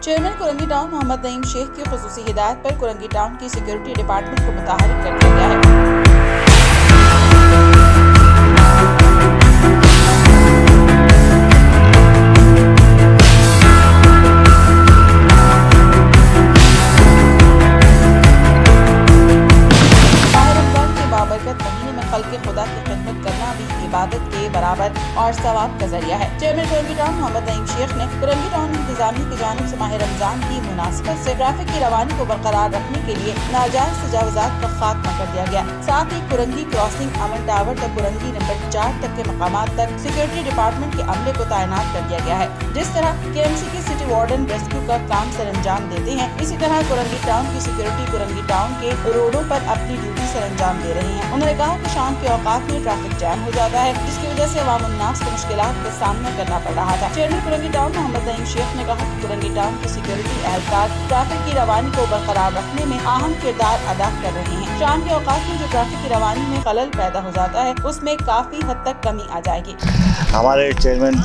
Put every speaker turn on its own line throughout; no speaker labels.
Chairman Korangi town Mohammad Naeem Sheikh की खुसूसी हिदायत पर कुरंगी टाउन की सिक्योरिटी डिपार्टमेंट को मुतहरिक कर दिया गया है। महीने में खल्क़े खुदा की खिदमत करना भी इबादत के बराबर और सवाब का जरिया है। चेयरमैन कुरंगी टाउन मोहम्मद नईम शेख ने कुरंगी टाउन इंतजामिया की जानिब से माह रमजान की मुनासिबत से ट्रैफिक की रवानी को बरकरार रखने के लिए नाजायज तजावुज़ात का खात्मा कर दिया गया। साथ ही कुरंगी क्रॉसिंग, अमन टावर तक कुरंगी नंबर 4 तक के मकामात तक सिक्योरिटी डिपार्टमेंट के अमले को तैनात कर दिया गया है। जिस तरह KMC के सिटी वार्डन रेस्क्यू का काम सर अंजाम देते हैं, इसी तरह कुरंगी टाउन की सिक्योरिटी कुरंगी टाउन के रोडों पर अपनी ड्यूटी सर अंजाम दे रही है। उन्होंने कहा कि शाम के औकात में ट्रैफिक जैम हो जाता है, जिसकी वजह से अवाम उन्नास को मुश्किलात का सामना करना पड़ रहा था। चेयरमैन कुरंगी टाउन मोहम्मद नईम शेख ने कहा कि कुरंगी टाउन की सिक्योरिटी एहलकार ट्रैफिक की रवानी को बरकरार रखने में अहम किरदार अदा कर रहे हैं। शाम के औकात में जो ट्रैफिक की रवानी में खलल पैदा हो जाता है, उसमें काफी हद तक कमी आ जाएगी।
हमारे चेयरमैन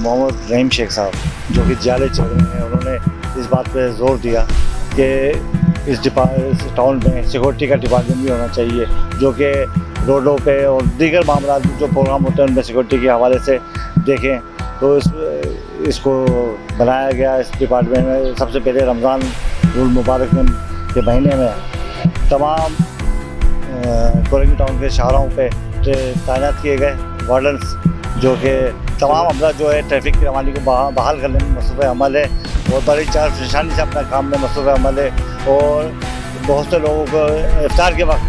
मोहम्मद नईम शेख साहब जो कि जाले चेयरमैन हैं, उन्होंने इस बात पे जोर दिया कि इस टाउन में सिक्योरिटी का डिपार्टमेंट भी होना चाहिए, जो कि रोडों पे और दीगर मामला जो प्रोग्राम होते हैं उनमें सिक्योरिटी के हवाले से देखें। तो इसको बनाया गया। इस डिपार्टमेंट में सबसे पहले रमज़ान मुबारक के महीने में तमाम कुरंगी टाउन के शाहराहों पे तैनात किए गए वार्डन्स, जो कि तमाम अमला जो है ट्रैफिक की रवानी को बहाल करने में मसरूफ़ अमल है और बड़ी चार परेशानी से अपना काम में मसरूफ़ अमल है। और बहुत से लोगों को इफ्तार के वक्त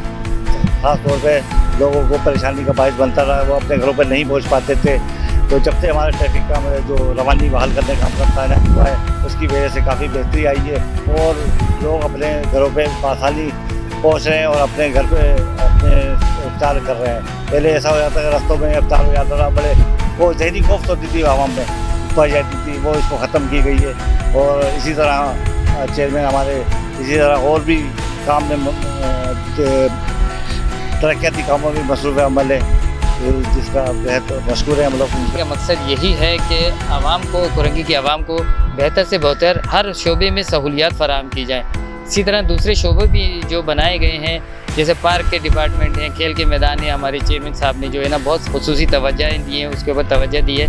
ख़ास तौर पे लोगों को परेशानी का बायस बनता रहा, वो अपने घरों पर नहीं पहुंच पाते थे। तो जब से हमारा ट्रैफिक का जो रवानी बहाल करने का काम तैनात हुआ है, उसकी वजह से काफ़ी बेहतरी आई है और लोग अपने घरों पे आसानी पहुँच रहे हैं और अपने घर पे अपने इफ्तार कर रहे हैं। पहले ऐसा हो जाता है रस्तों में इफ्तार हो जाता था, बड़े वो जहनी खौफ होती थी आवाम में पड़ जाती थी, वो इसको ख़त्म की गई है। और इसी तरह चेयरमैन हमारे इसी तरह और भी काम में तरक्याती कामों में मसरूफ़ अमल है, जिसका बेहद मशकूर है हम लोग।
का मकसद यही है कि आवाम को, कुरंगी की आवाम को बेहतर से बेहतर हर शोबे में सहूलियात फराहम की जाएँ। इसी तरह दूसरे शोबे भी जो बनाए गए हैं, जैसे पार्क के डिपार्टमेंट हैं, खेल के मैदान हैं, हमारे चेयरमैन साहब ने जो है ना बहुत खुसूसी तवज्जो दी है, उसके ऊपर तवज्जो दी है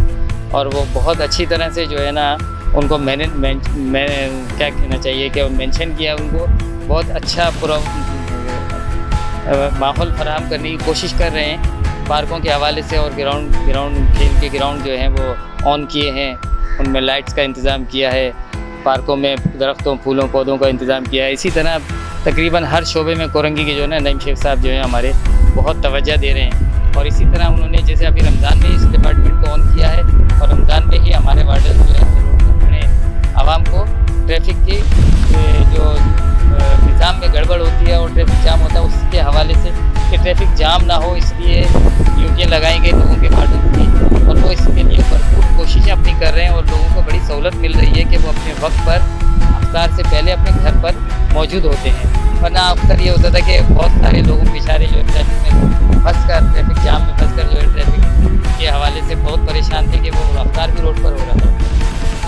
और वो बहुत अच्छी तरह से जो है ना उनको क्या कहना चाहिए कि मेंशन किया, उनको बहुत अच्छा माहौल फराहम करने की कोशिश कर रहे हैं पार्कों के हवाले से। और ग्राउंड खेल के ग्राउंड जो हैं वो ऑन किए हैं, उनमें लाइट्स का इंतज़ाम किया है, पार्कों में दरख्तों फूलों पौधों का इंतज़ाम किया है। इसी तरह तकरीबन हर शोबे में कुरंगी के जो है ना नईम शेख साहब जो है हमारे बहुत तवज्जो दे रहे हैं। और इसी तरह उन्होंने जैसे अभी रमज़ान में इस डिपार्टमेंट को ऑन किया है और रमज़ान में ही हमारे वार्डन जो है रोड पर खड़े आवाम को ट्रैफिक की जो निज़ाम में गड़बड़ होती है और ट्रैफिक जाम होता है, उसके हवाले से कि ट्रैफिक जाम ना हो इसलिए ड्यूटियाँ लगाई गई लोगों के वार्डन की और वो इसके लिए भरपूर कोशिशें अपनी कर रहे हैं और लोगों को बड़ी सहूलत मिल रही है कि वो अपने वक्त पर अफ्तार से पहले अपने घर पर मौजूद होते हैं। वरना अक्सर ये होता था कि बहुत सारे लोगों बेचारे जो ट्रैफिक में फंस कर, ट्रैफिक जाम में फंस कर जो है ट्रैफिक के हवाले से बहुत परेशान थे कि वो अफ्तार भी रोड पर हो रहा था।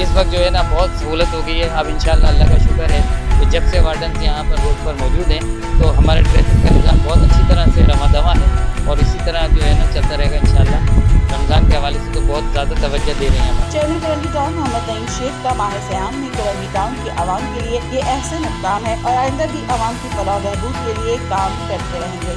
इस वक्त जो है ना बहुत सहूलत हो गई है। अब इंशाअल्लाह अल्लाह का शुक्र है कि जब से वार्डन यहाँ पर रोड पर मौजूद हैं तो हमारे ट्रैफिक का निज़ाम बहुत अच्छी तरह से रवा दवा है और इसी तरह जो है ना चलता रहेगा इंशाअल्लाह। रमज़ान के हवाले से तो बहुत ज़्यादा तवज्जो दे रहे हैं।
चेयरमैन कुरंगी टाउन मोहम्मद नईम शेख का माह सयाम में कुरंगी टाउन की आवाम के लिए ये अहसन इक़दाम है और आइंदा भी आवाम की फलाह बहबूद के लिए काम करते रहेंगे।